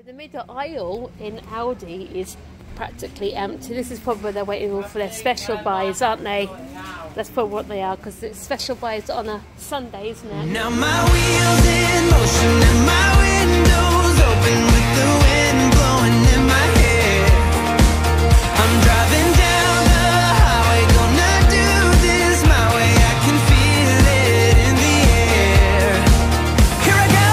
The middle aisle in Aldi is practically empty. This is probably where they're waiting for their special buys, aren't they? That's probably what they are, because it's special buys on a Sunday, isn't it? Now my wheels in motion and my windows open with the wind blowing in my hair. I'm driving down the highway, gonna do this my way. I can feel it in the air. Here I go.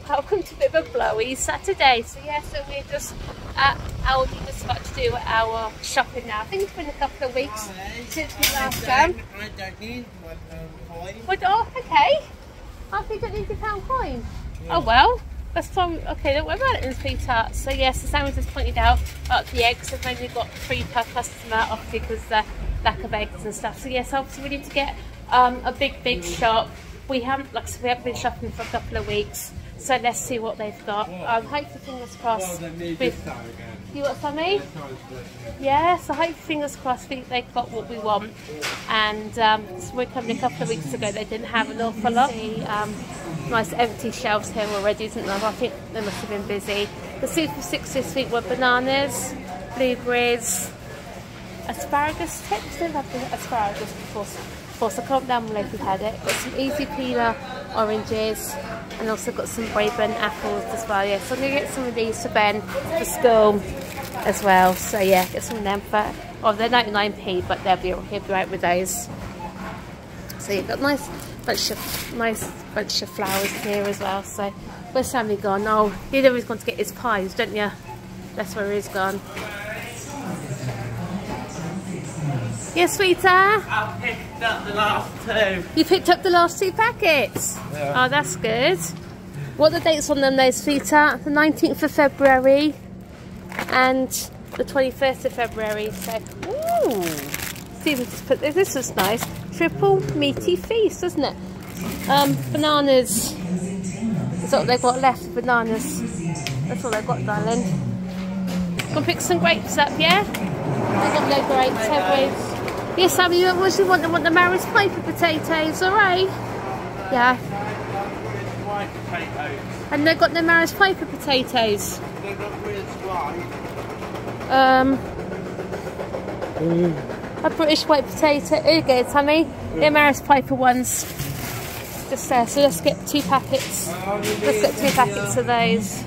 Welcome to a bit of a blowy Saturday. So yeah, so we're just at Aldi, just about to do our shopping now. I think it's been a couple of weeks since we last done. I don't need £1 coin. Oh, okay. I think I don't need a £1 coin. Yeah. Oh well, that's fine. Okay, don't worry about it, sweetheart. So yes, as Sammy just pointed out, the eggs have only got 3 per customer, obviously because the lack of eggs and stuff. So yes, obviously we need to get a big shop. We haven't been shopping for a couple of weeks. So let's see what they've got. Hopefully, fingers crossed. You got something? Yeah, so hopefully, fingers crossed, they've got what we want. And so we're coming a couple of weeks ago, they didn't have an awful lot. Nice empty shelves here already, isn't there? I think they must have been busy. The Super 6 this week were bananas, blueberries, asparagus tips. They've had the asparagus before, so I can't remember if we had it. Got some easy peeler oranges, and also got some Braeburn apples as well. Yeah, so I'm gonna get some of these for Ben for school as well. So yeah, get some of them for, oh, they're 99p, but he'll be right with those. So you've got a nice bunch of flowers here as well. So where's Sammy gone? Oh, you know he's gone to get his pies, don't you? That's where he's gone. Yes, sweetheart? I picked up the last 2. You picked up the last 2 packets? Yeah. Oh, that's good. What are the dates on them, though, sweetheart? The 19th of February and the 21st of February. So, ooh. Stephen just put this. This is nice. Triple meaty feast, isn't it? Bananas. That's what they've got left, bananas. That's all they've got, darling. Gonna pick some grapes up, yeah? They've got no grapes, have we? Yes, Sammy, you obviously want the Maris Piper potatoes, alright? Yeah. White potatoes. And they've got the Maris Piper potatoes. They're not British white. A British white potato. Here you go, Sammy. The Maris Piper ones. Just there. So let's get 2 packets. Let's get 2 packets of those.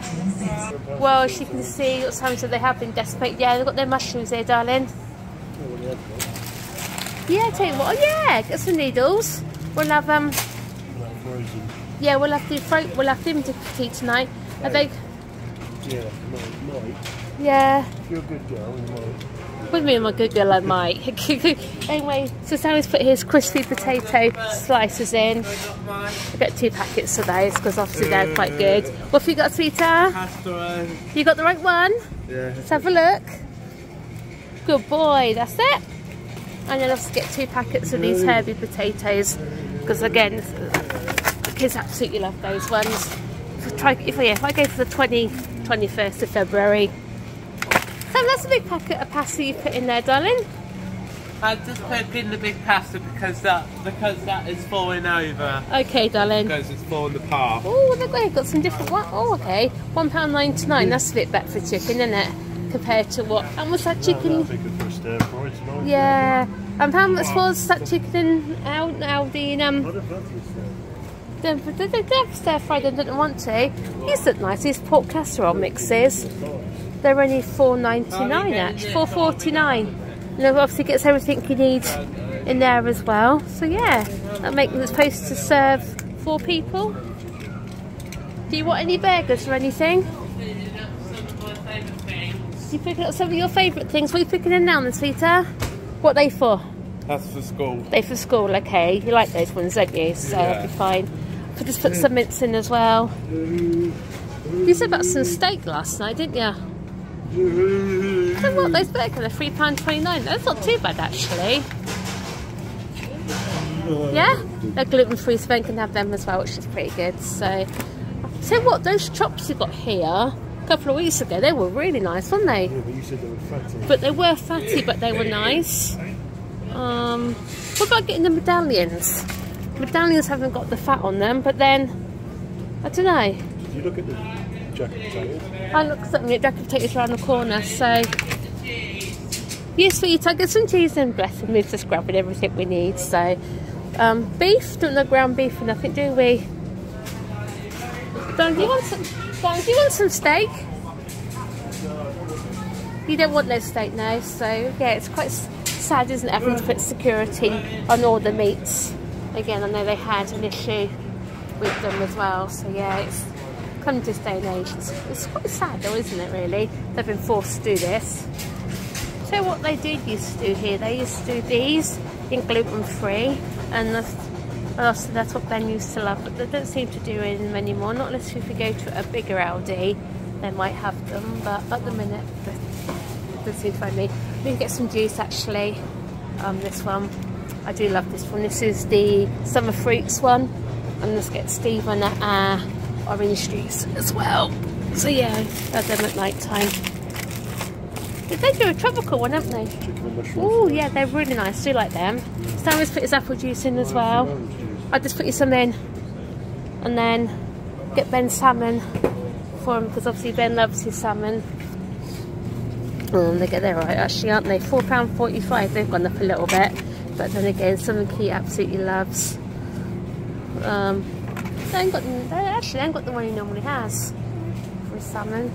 Well, as you can see, what Sammy said, they have been desperate. Yeah, they've got their mushrooms here, darling. Yeah, tell you what. Oh, yeah, get some needles. We'll have yeah, we'll have them to tea tonight. Are they? Yeah, might. Yeah. If you're a good girl, you might. What do you mean I'm a good girl? I might. Anyway, so Sammy's put his crispy potato slices in. I'll get 2 packets of those because obviously they're quite good. What have you got, sweetheart? You got the right one? Yeah. Let's have a look. Good boy, that's it. And then I'll just get 2 packets of these herby potatoes because again, the kids absolutely love those ones. If I go for the 21st of February. So that's a big packet of pasta you put in there, darling. I just put in the big pasta because that is falling over. Okay, darling. Because it's falling apart. Oh, they've got some different ones. Oh, okay. £1.99. That's a bit better for chicken, isn't it? Compared to what? How much that chicken? Yeah. And how much was that chicken in Aldi? They stir fried. They didn't want to. These look nice. These pork casserole mixes. They're only £4.99 actually. £4.49. And it obviously gets everything you need in there as well. So yeah, it's supposed to serve 4 people. Do you want any burgers or anything? You picking up some of your favourite things? What are you picking in now, then, sweetheart? What are they for? That's for school. They're for school, okay. You like those ones, don't you? So Yeah. that'll be fine. Could just put some mince in as well. You said about some steak last night, didn't you? So what, those burgers are £3.29. That's not too bad actually. Yeah? They're gluten free, so Ben can have them as well, which is pretty good. So what, those chops you got here a couple of weeks ago, they were really nice, weren't they? Yeah, but you said they were fatty. But they were fatty, but they were nice. What about getting the medallions? Medallions haven't got the fat on them, but then, I don't know. Did you look at the jacket potatoes? I looked at the jacket potatoes around the corner, so... Yes, sweet, I get some cheese and bless them. We've just grabbing everything we need, so... beef? Don't know ground beef or nothing, do we? Don, do you want some steak? You don't want no steak now, so yeah, it's quite sad, isn't it, having to put security on all the meats. Again, I know they had an issue with them as well, so yeah, it's come to this day and age. It's quite sad though, isn't it, really? They've been forced to do this. So what they did used to do here, they used to do these in gluten-free, and that's what Ben used to love, but they don't seem to do it anymore, not unless if you go to a bigger Aldi, they might have them, but at the minute, it doesn't seem to find me. We can get some juice actually, this one. I do love this one. This is the summer fruits one. And let's get Stephen orange juice as well. So yeah, have them at night time. They do a tropical one, haven't they? Oh yeah, they're really nice. I do like them. Stanley's put his apple juice in as well. I'll just put you some in. And then get Ben salmon for him, because obviously Ben loves his salmon. Oh, they get there right actually, aren't they? £4.45. They've gone up a little bit. But then again, something he absolutely loves. They ain't got the one he normally has for his salmon.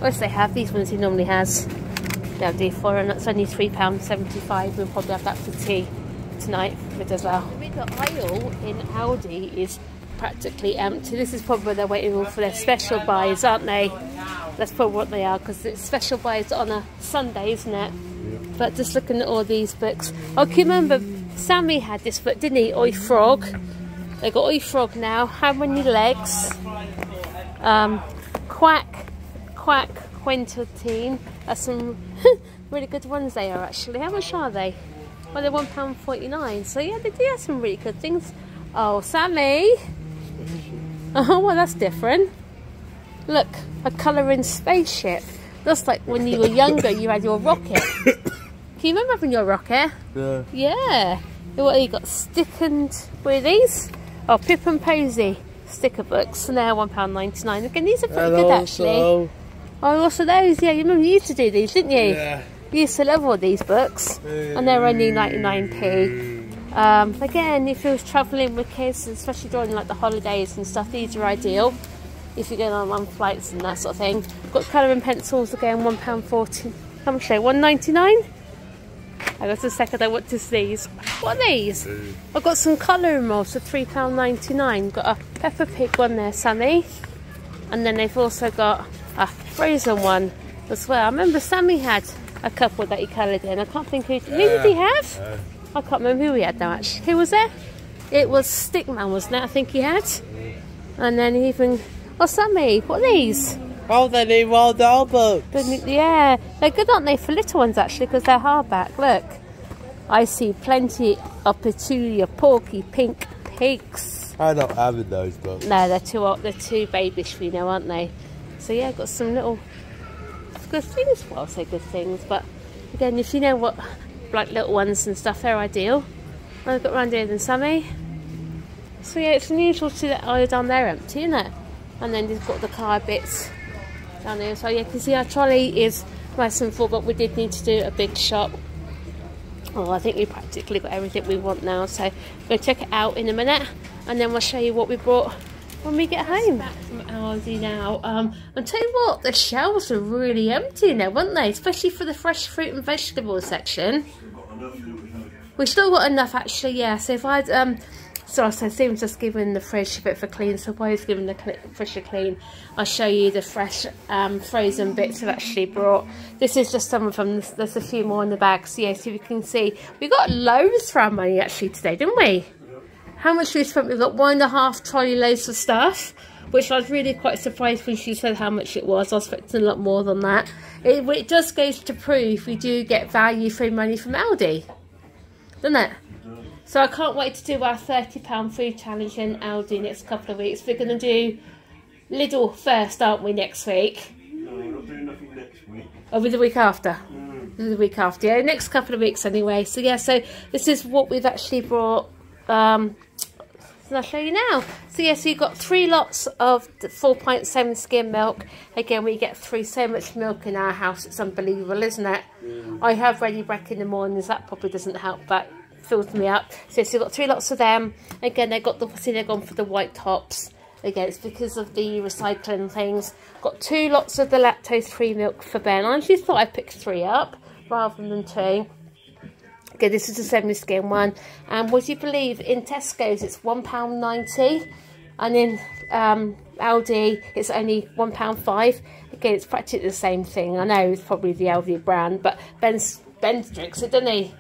Or if they have, these ones he normally has. They'll do for, and that's only £3.75. We'll probably have that for tea tonight with as well. The aisle in Aldi is practically empty. This is probably where they're waiting for their special buys, aren't they? That's probably what they are, because it's special buys on a Sunday, isn't it? But just looking at all these books. Oh, can you remember Sammy had this book, didn't he? Oi Frog. They got Oi Frog now. How many legs? Quack Quintine. That's some really good ones they are actually. How much are they? Well, they're £1.49. So yeah, they do have some really good things. Oh, Sammy. Oh, well, that's different. Look, a colouring spaceship. That's like when you were younger, you had your rocket. Can you remember having your rocket? Yeah. Yeah. What you got? Stick and... What are these? Oh, Pip and Posy sticker books. And they're £1.99. Again, these are pretty good actually. Oh, also those. Yeah, you remember you used to do these, didn't you? Yeah. You used to love all these books. And they're only 99p. Again, if you're travelling with kids, especially during like the holidays and stuff, these are ideal. If you're going on long flights and that sort of thing. Got colouring pencils again, £1.40. How much are they? £1.99? I got a second, I want to see these. What are these? I've got some colouring rolls for £3.99. Got a Peppa Pig one there, Sammy. And then they've also got a Frozen one as well. I remember Sammy had a couple that he coloured in. I can't think who did he have? I can't remember who he had now actually. Who was there? It was Stickman, wasn't it? I think he had. And then even... Oh, Sammy, what are these? Oh, they're the Roald Dahl books. Yeah, they're good, aren't they, for little ones actually, because they're hardback. Look, I see plenty of petunia, porky, pink pigs. I'm not having those books. No, they're too babyish for you now, aren't they? So yeah, I've got some little good things. Well, I'll say good things, but again, if you know what, like little ones and stuff, they're ideal. And I've got around here than Sammy. So yeah, it's unusual to see that aisle down there empty, isn't it? And then you've got the car bits down there. So yeah, you can see our trolley is nice and full, but we did need to do a big shop. Oh, I think we practically got everything we want now. So we're going to check it out in a minute, and then we'll show you what we brought when we get home. Back from Aldi now. I'll tell you what, the shelves are really empty now, weren't they? Especially for the fresh fruit and vegetable section. We still got enough actually, yeah. So if I'd So Stephen's just given the fridge a bit of a clean, so while he's giving the fridge a clean, I'll show you the fresh frozen bits I've actually brought. This is just some of them. There's a few more in the bag, so yeah, so you can see we got loads for our money actually today, didn't we? How much we spent? We've got 1.5 trolley loads of stuff, which I was really quite surprised when she said how much it was. I was expecting a lot more than that. It just goes to prove we do get value for money from Aldi, doesn't it? So I can't wait to do our £30 food challenge in Aldi next couple of weeks. We're going to do Lidl first, aren't we, next week? No, we're not doing nothing next week. Or the week after? The week after, yeah, next couple of weeks anyway. So yeah, so this is what we've actually brought. So I'll show you now. So yeah, so you've got 3 lots of 4.7 skim milk. Again, we get through so much milk in our house, it's unbelievable, isn't it? I have ready Grech in the mornings, that probably doesn't help, but fills me up. So you've got 3 lots of them. Again, they've gone for the white tops. Again, it's because of the recycling things. Got 2 lots of the lactose-free milk for Ben. I actually thought I'd pick 3 up rather than 2. Okay, this is a semi-skim one. And would you believe in Tesco's it's £1.90, and in Aldi it's only £1.05. Again, it's practically the same thing. I know it's probably the Aldi brand, but Ben drinks it, doesn't he?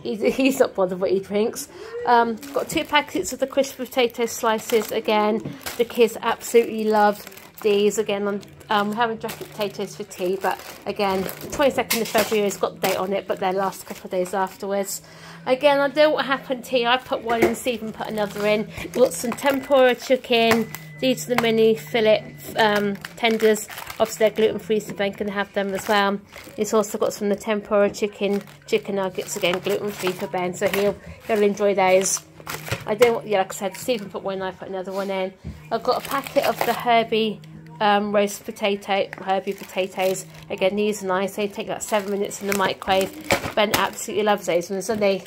He's not bothered what he drinks. Got 2 packets of the crisp potato slices. Again, the kids absolutely love these. Again, we're having jacket potatoes for tea, but again, the 22nd of February has got the date on it, but they last a couple of days afterwards. Again, I don't know what happened here. I put one in, Stephen put another in. We've got some tempura chicken. These are the mini fillet tenders. Obviously they're gluten-free, so Ben can have them as well. He's also got some of the tempura chicken nuggets, again gluten-free for Ben, so he'll enjoy those. I don't, yeah, like I said, Stephen put one, I put another one in. I've got a packet of the Herbie roast Herbie potatoes. Again, these are nice. They take about 7 minutes in the microwave. Ben absolutely loves those ones, doesn't he?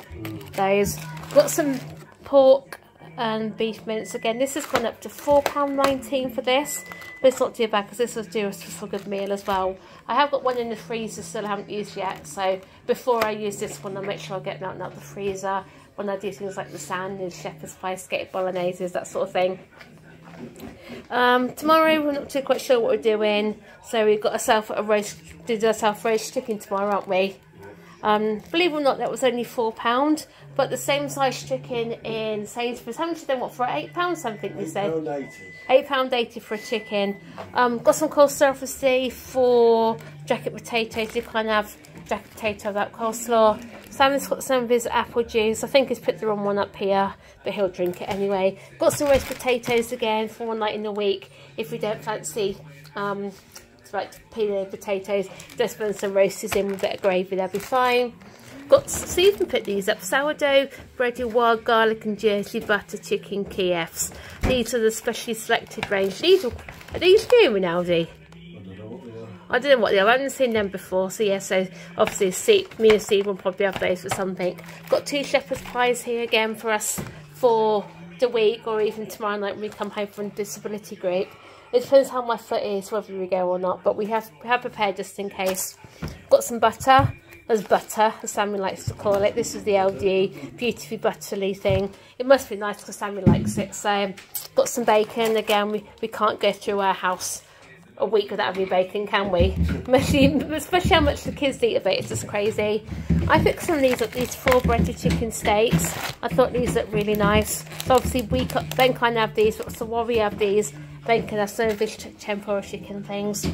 Those. Got some pork and beef mince. Again, this has gone up to £4.19 for this, but it's not too bad because this will do us for a good meal as well. I have got one in the freezer still I haven't used yet, so before I use this one I'll make sure I get that out of the freezer when I do things like the sandwich, shepherd's pie, spaghetti bolognese, that sort of thing. Tomorrow we're not too quite sure what we're doing, so we've got ourselves a roast chicken tomorrow, aren't we? Believe it or not, that was only £4, but the same size chicken in Sainsbury's, how much did they want for it? £8 something they said. £8.80 for a chicken. Got some coleslaw for Steve for jacket potatoes. You can't have jacket potato without coleslaw. Simon's got some of his apple juice. I think he's put the wrong one up here, but he'll drink it anyway. Got some roast potatoes again for one night in the week if we don't fancy like peeling potatoes. Just put some roasters in with a bit of gravy, they'll be fine. Got Stephen put these up: sourdough, breaded wild garlic and Jersey butter chicken Kievs. These are the specially selected range. Are these new in Aldi? I don't know what they are. I haven't seen them before. So yeah, so obviously me and Steve will probably have those for something. Got 2 shepherd's pies here again for us for the week, or even tomorrow night when we come home from disability group. It depends how my foot is, whether we go or not, but we have prepared just in case. Got some butter. There's butter, as Sammy likes to call it. This is the LD beautifully butterly thing. It must be nice because Sammy likes it. So got some bacon. Again, we can't go through our house a week without having bacon, can we? Especially how much the kids eat of it. It's just crazy. I picked some of these up, these 4 breaded chicken steaks. I thought these looked really nice. So obviously Ben can't have these, but so while we have these, Ben can have some of these tempura chicken things.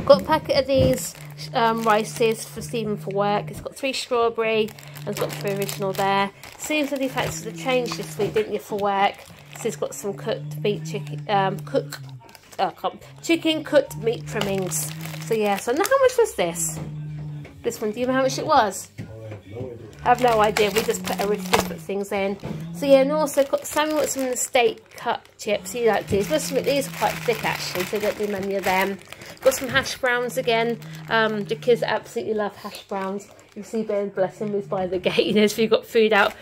Got a packet of these rices for Stephen for work. It's got 3 strawberry and it's got 3 original there. Seems like you've had to change this week, didn't you, for work? So it's got some cooked meat chicken cooked meat trimmings. So yeah, so now how much was this? This one, do you know how much it was? I have no idea. We just put things in. So yeah, and also got Sammy wants some of the steak cut chips. He likes these. These are quite thick actually, so don't do many of them. Got some hash browns again. The kids absolutely love hash browns. You see Ben, bless him, is by the gate, you know, so you've got food out.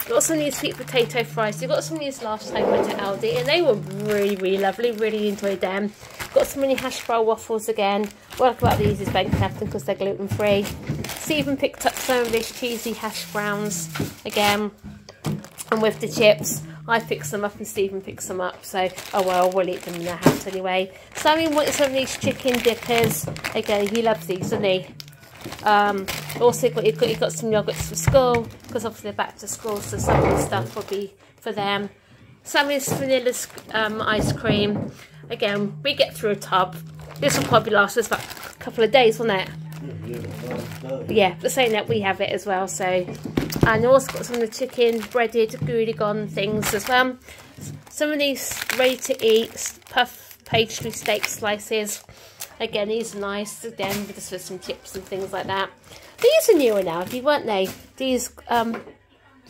Got some of these sweet potato fries. You got some of these last time we went to Aldi, and they were really, really lovely. Really enjoyed them. Got some mini hash brown waffles again. What I like about these is Ben can have them because they're gluten free. Stephen picked up some of these cheesy hash browns again. And with the chips, I fix them up and Stephen picks them up. So, oh well, we'll eat them in the house anyway. Sammy wanted some of these chicken dippers. Again, he loves these, doesn't he? Also, he got some yogurts for school, because obviously they're back to school, so some of the stuff will be for them. Sammy's vanilla ice cream. Again, we get through a tub. This will probably last us about a couple of days, won't it? Yeah, but saying that, we have it as well. So, and also got some of the chicken breaded gouligon things as well. Some of these ready to eat puff pastry steak slices. Again, these are nice. Again, just with some chips and things like that. These are newer now, weren't they? These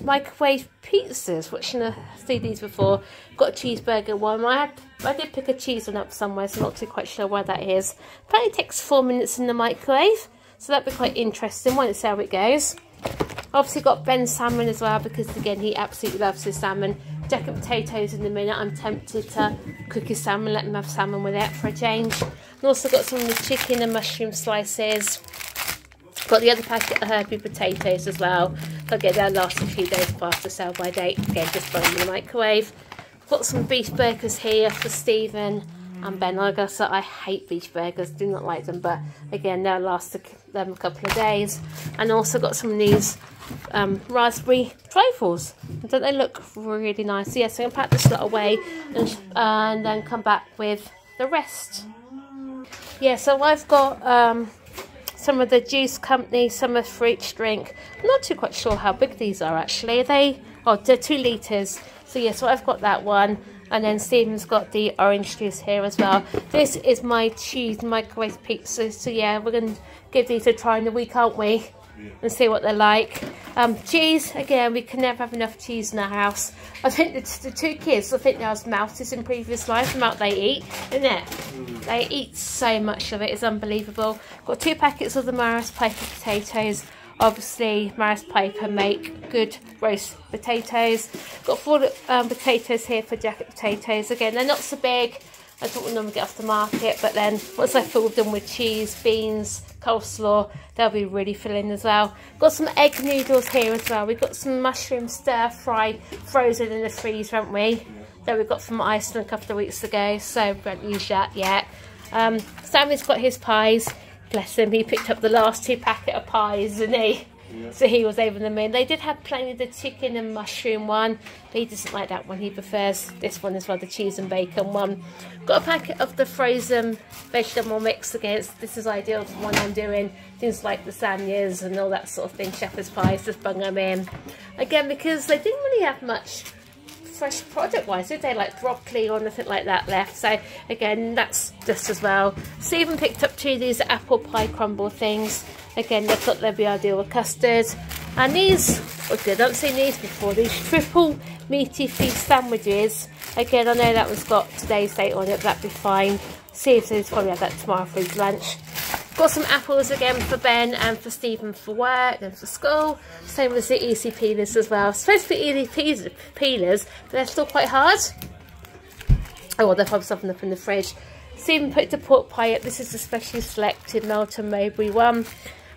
microwave pizzas, which I've seen these before. Got a cheeseburger one. I did pick a cheese one up somewhere, so I'm not too quite sure where that is. Apparently it takes 4 minutes in the microwave, so that'd be quite interesting. Want to see how it goes. Obviously got Ben's salmon as well, because again, he absolutely loves his salmon. Jacket potatoes in a minute. I'm tempted to cook his salmon, let him have salmon with it for a change. And also got some of the chicken and mushroom slices. Got the other packet of herby potatoes as well. Again, they'll last a few days past the sell by date. Again, just throw them in the microwave. Got some beef burgers here for Stephen and Ben. Like I said, I hate beef burgers, do not like them, but again, they'll last them a couple of days. And also got some of these raspberry trifles. Don't they look really nice? Yeah, so I'm going to pack this lot away and then come back with the rest. Yeah, so I've got some of the juice company, some of for each drink. I'm not too quite sure how big these are actually. They're 2 litres. So yeah, so I've got that one. And then Stephen's got the orange juice here as well. This is my cheese microwave pizza. So yeah, we're going to give these a try in the week, aren't we? And see what they're like. Cheese, again, we can never have enough cheese in our house. I think the 2 kids, I think there was mouses in previous life, the amount they eat, isn't it? They eat so much of it, it's unbelievable. Got 2 packets of the Maris Piper potatoes. Obviously, Maris Piper make good roast potatoes. Got 4 potatoes here for jacket potatoes. Again, they're not so big. I don't normally get off the market, but then once I fill them with cheese, beans, coleslaw, they'll be really filling as well. Got some egg noodles here as well. We've got some mushroom stir fry frozen in the freezer, haven't we? That we got from Iceland a couple of weeks ago, so we haven't used that yet. Sammy's got his pies. Bless him, he picked up the last 2 packet of pies, didn't he? Yeah. So he was over them in. They did have plenty of the chicken and mushroom one, but he doesn't like that one. He prefers this one as well, the cheese and bacon one. Got a packet of the frozen vegetable mix. Again, this is ideal for when I'm doing things like lasagnas and all that sort of thing, shepherd's pies, just bung them in. Again, because they didn't really have much fresh product wise, did they, like broccoli or nothing like that left. So again, that's just as well. Stephen picked up 2 of these apple pie crumble things. Again, they thought they'd be ideal with custard. And these are good. I've seen these before. These triple meaty feast sandwiches. Again, I know that one's got today's date on it, but that'd be fine. See if he's probably have that tomorrow for his lunch. Got some apples again for Ben and for Stephen for work and for school. Same as the easy peelers as well. Supposed to be easy peelers, but they're still quite hard. Oh well, they'll probably something up in the fridge. Stephen put the pork pie up. This is a specially selected Melton Mowbray one.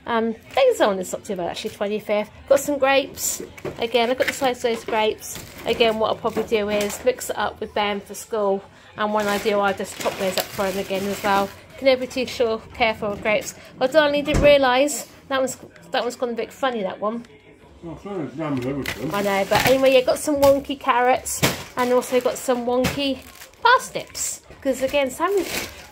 Days on this not too bad actually, 25th. Got some grapes. Again, I've got the size of those grapes. Again, what I'll probably do is mix it up with Ben for school. And when I do, I'll just chop those up for him again as well. Can never be too sure, careful with grapes. Well, darling, didn't realise that one's gone a bit funny, that one. I know, but anyway, yeah, got some wonky carrots and also got some wonky parsnips. Because again, Sammy,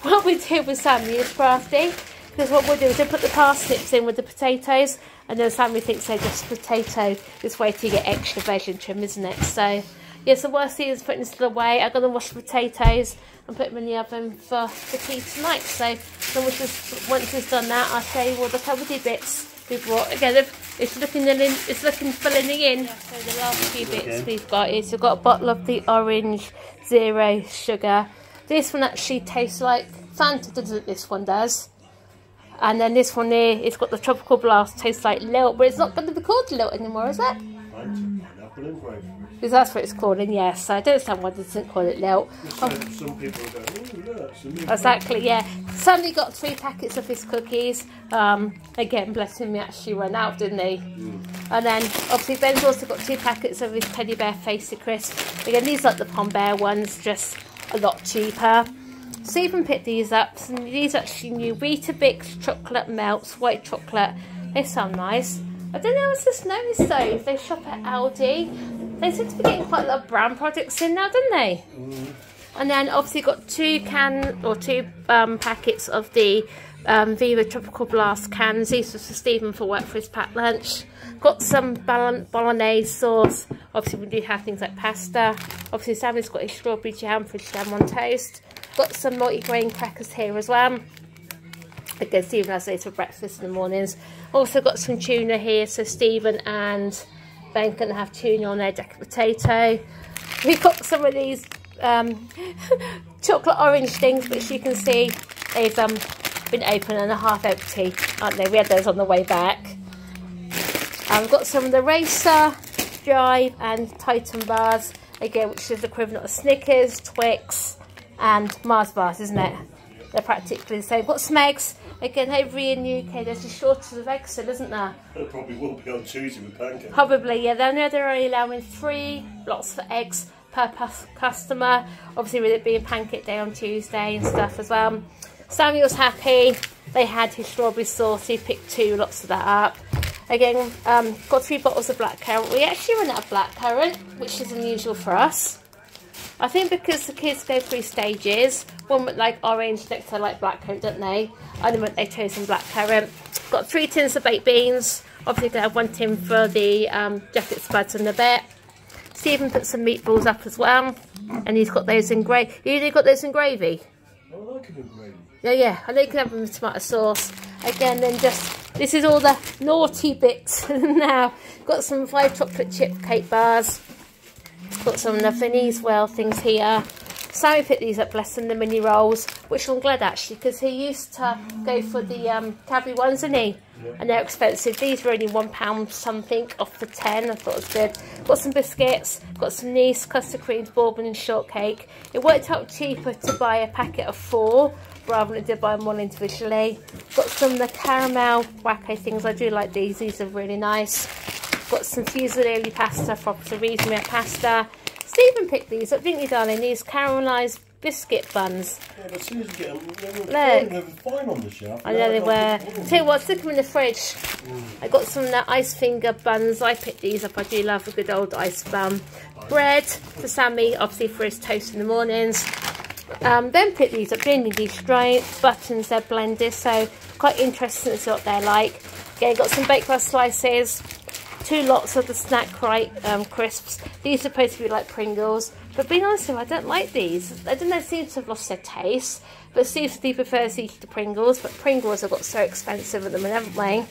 what we do with Sammy is crafty. Because what we'll do is we'll put the parsnips in with the potatoes, and then Sammy thinks they're just potato. This way to get extra veg and trim, isn't it? So yeah, so what I see is putting this away. I'm gonna wash the potatoes and put them in the oven for tea tonight. So once it's done that, I'll show you all the cupboardy bits we brought. Again, it's looking filling in. Yeah, so the last few bits we've got is we've got a bottle of the orange 0 sugar. This one actually tastes like Fanta, doesn't it? This one does. And then this one here, it's got the tropical blast, tastes like Lilt, but it's not going to be called Lilt anymore, is it? Because that's what it's called in, yes. So I don't understand why they didn't call it Lilt. Some people go, oh, Exactly, yeah. Suddenly got 3 packets of his cookies. Again, bless him, he actually ran out, didn't he? And then, obviously, Ben's also got 2 packets of his teddy bear Facey crisps. Again, these are like the Pom Bear ones, just a lot cheaper. Stephen picked these up. These are actually new Weetabix chocolate melts, white chocolate. They sound nice. I don't know, I just noticed though, if they shop at Aldi, they seem to be getting quite a lot of brand products in now, don't they? And then obviously got 2 packets of the Viva Tropical Blast cans. These were for Stephen for work for his packed lunch. Got some bolognese sauce. Obviously we do have things like pasta. Obviously Sammy's got his strawberry jam for his jam on toast. Got some multi-grain crackers here as well. Again, Stephen has those for breakfast in the mornings. Also got some tuna here, so Stephen and Ben can have tuna on their deck of potato. We've got some of these chocolate orange things, which you can see they've been open and are half empty, aren't they? We had those on the way back. We've got some of the Racer, Drive and Titan bars, again, which is the equivalent of Snickers, Twix and Mars bars, isn't it? They're practically the same. Got some eggs. Again, over in the UK, there's a shortage of eggs still, isn't there? There probably will be on Tuesday with pancakes. Probably, yeah. They're only allowing 3 lots for eggs per customer. Obviously, with it being pancake day on Tuesday and stuff as well. Samuel's happy. They had his strawberry sauce. He picked 2 lots of that up. Again, got 3 bottles of blackcurrant. We actually ran out of blackcurrant, which is unusual for us. I think because the kids go through stages. One with like orange, next to like blackcurrant, don't they? I don't know they chose some blackcurrant. Got 3 tins of baked beans. Obviously, going to have 1 tin for the jacket spuds and the bit. Stephen put some meatballs up as well, and he's got those in gravy. You got those in gravy? I like it in gravy. Yeah. I know you can have them with tomato sauce. Again, then just this is all the naughty bits now. Got some 5 chocolate chip cake bars. Got some of the Venice well things here. Sammy picked these up, bless them, the mini rolls, which I'm glad actually, because he used to go for the Cadbury ones, didn't he? Yeah. And they're expensive. These were only £1 something off the 10. I thought it was good. Got some biscuits, got some Nice custard creams, bourbon and shortcake. It worked out cheaper to buy a packet of 4 rather than to buy them all individually. Got some of the caramel wacko things. I do like these. These are really nice. Got some fusilli pasta from Cerismere pasta. Stephen picked these up, didn't you, darling? These caramelised biscuit buns. Yeah, but as soon as you get them, they were fine on the shelf. I know they were. Tell you what, stick them in the fridge. I got some of the ice finger buns. I picked these up. I do love a good old ice bun. Bread for Sammy, obviously for his toast in the mornings. Then picked these up. Doing these straight buttons, they're blended, so quite interesting to see what they're like. Again, got some baked crust slices. 2 lots of the snack right crisps. These are supposed to be like Pringles, but being honest with you, I don't like these. I don't know, they seem to have lost their taste, but Steve prefers these to Pringles, but Pringles have got so expensive at the moment, haven't they?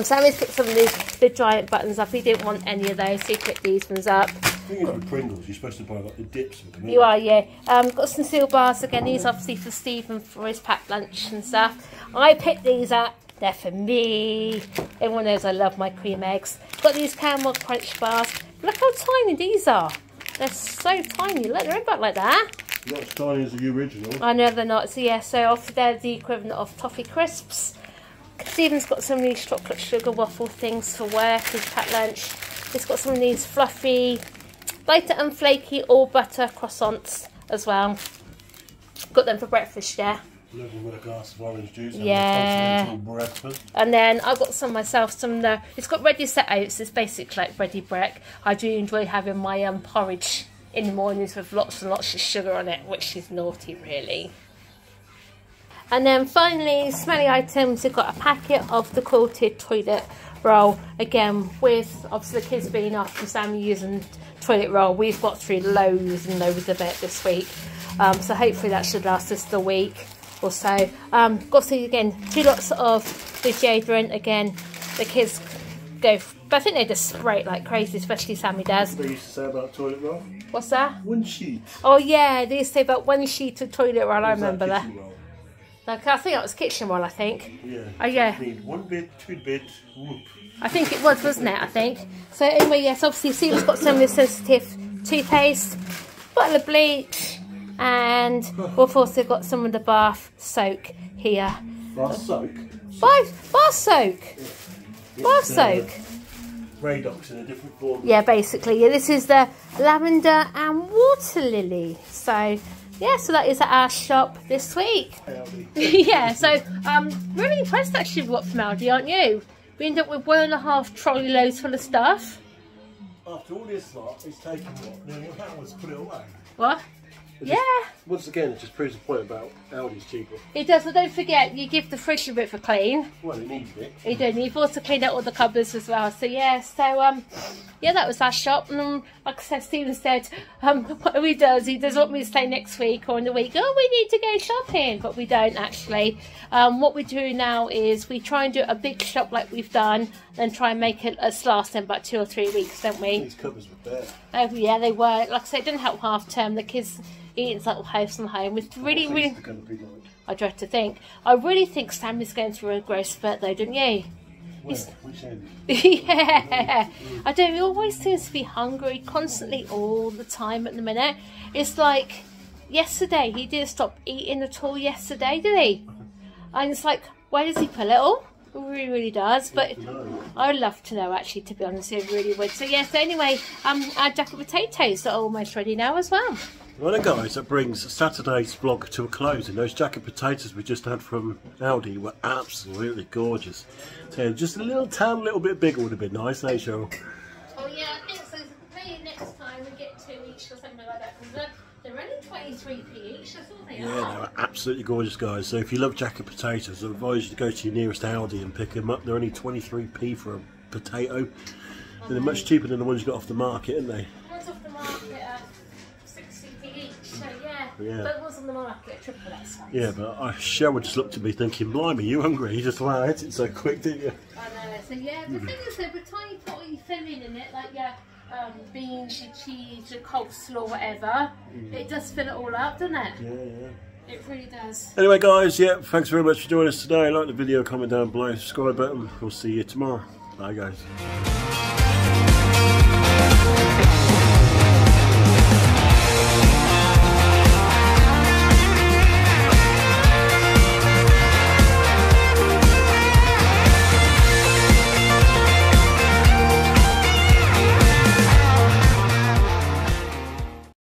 Sammy's picked some of these big giant buttons up. He didn't want any of those, so he picked these ones up. The thing is with Pringles, you're supposed to buy like the dips with them. You are, yeah. Got some seal bars again. These obviously for Stephen for his packed lunch and stuff. I picked these up. They're for me. Everyone knows I love my cream eggs. Got these caramel crunch bars. Look how tiny these are. They're so tiny. Look, they're about like that. Not as tiny as the original. I know they're not. So yeah, so obviously they're the equivalent of toffee crisps. Stephen's got some of these chocolate sugar waffle things for work, his packed lunch. He's got some of these fluffy, lighter and flaky all butter croissants as well. Got them for breakfast, yeah. Living with a glass of orange juice. Yeah. And then I've got some myself. It's got ready set oats. It's basically like ready Grech. I do enjoy having my porridge in the mornings with lots and lots of sugar on it, which is naughty, really. And then finally, smelly items. We've got a packet of the quilted toilet roll. Again, with obviously the kids being off and Sammy using toilet roll, we've got through loads and loads of it this week. So hopefully that should last us the week or so. Got to again 2 lots of the deodorant. Again, the kids go, but I think they just spray it like crazy, especially Sammy does. What they used to say about toilet roll? What's that? 1 sheet. Oh yeah, they used to say about 1 sheet of toilet roll. I remember that. Like, I think that was kitchen roll, I think. Yeah. Oh yeah. Need 1 bit, 2 bit, whoop. I think it was, wasn't it? I think. So anyway, yes, obviously Steve's got some of the sensitive toothpaste, bottle of bleach, And we've also got some of the bath soak here. Bath soak? Bath soak. Bath soak. Radox in a different form. Yeah, basically. Yeah, this is the lavender and water lily. So, yeah, so that is at our shop this week. Yeah, so really impressed actually with what from Aldi, aren't you? We ended up with 1.5 trolley loads full of stuff. After all this lot, it's taken what? Nearly an hour to put it away. What? Yeah. Once again, it just proves the point about Aldi's cheaper. It does, but don't forget, you give the fridge a bit of a clean. Well, it needs it. You do, and you've also cleaned out all the cupboards as well. So yeah, yeah, that was our shop. And like I said, Stephen said, what he does want me to stay next week or in the week. Oh, we need to go shopping, but we don't actually. What we do now is we try and do a big shop like we've done, and try and make it last in about 2 or 3 weeks, don't we? These cupboards were bare. Oh yeah, they were. Like I said, it didn't help half term. The kids eating little house and home. It's really, really. I dread to think. I really think Sammy's going through a growth spurt though, don't you? Which end? Yeah, I do. He always seems to be hungry constantly all the time at the minute. It's like yesterday, he didn't stop eating at all yesterday, did he? And it's like, where does he pull it all? It really, really does. But I'd love to know, actually, to be honest, it really would. So, yeah, so anyway, our jacket potatoes are almost ready now as well. Well then guys, that brings Saturday's vlog to a close, and those jacket potatoes we just had from Aldi were absolutely gorgeous. So just a little bit bigger would have been nice, eh Cheryl? Oh yeah, I think so. Maybe next time we get 2 each or something like that, because they're only 23p each, that's all they are. Yeah, they were absolutely gorgeous guys. So if you love jacket potatoes, I advise you to go to your nearest Aldi and pick them up. They're only 23p for a potato. And they're much cheaper than the ones you got off the market, aren't they? One's off the market at 60p each, so yeah. Yeah. But it was on the market, triple that size. Yeah, but Cheryl just looked at me thinking, blimey, you hungry? You just ate it so quick, didn't you? I know, so yeah, the thing is though, with tiny pot you fill in it, like your beans, your cheese, your coleslaw, whatever, it does fill it all up, doesn't it? Yeah, yeah. It really does. Anyway guys, yeah, thanks very much for joining us today. Like the video, comment down below, subscribe button. We'll see you tomorrow. Bye guys.